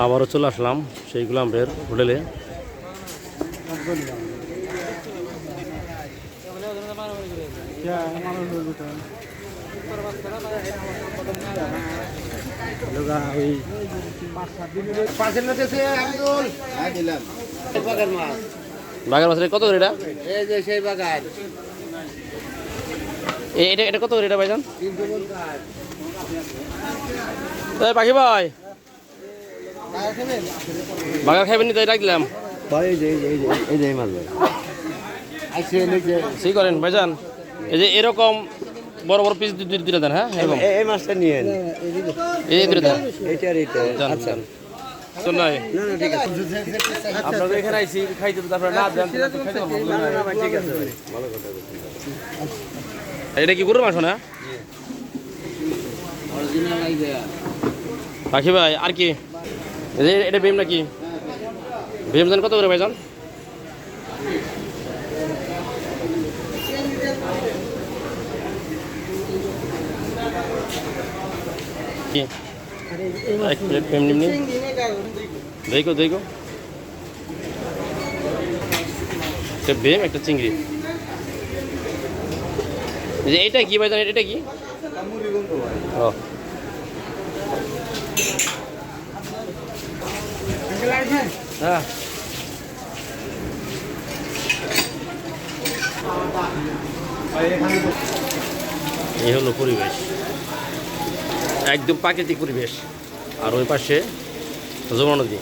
আবারও চলে আসলাম সেই গুলামের হোটেলে। বাগার মাছের কত করে এটা? এটা কত করে এটা ভাইজান? পাখি ভাই বাগার খাইবেন নি? তো এটা দিলাম সেই করেন ভাইজান। এই যে এরকম বড় বড় পিস দুটো দেন। হ্যাঁ এই মাছটা নিয়ে এই দুটো দেন। আচ্ছা তো নাই ঠিক আছে। আপনাদের এখানে আইসি খাইতে তো আপনারা না দেন ঠিক আছে ভালো কথা। এটা কি গরুর মাংস না? পাখি ভাই আর কি এটা ভীম নাকি? ভীম জান কত করে ভাইজান? কি এক প্লেট ভীম নিমনি দেখো দেখো একটা ভীম একটা চিংড়ি। যে এটা কি ভাইজান? এটা কি? ও হ্যাঁ এই হলো পরিবেশ, একদম প্রাকৃতিক পরিবেশ। আর ওই পাশে যমুনা নদী।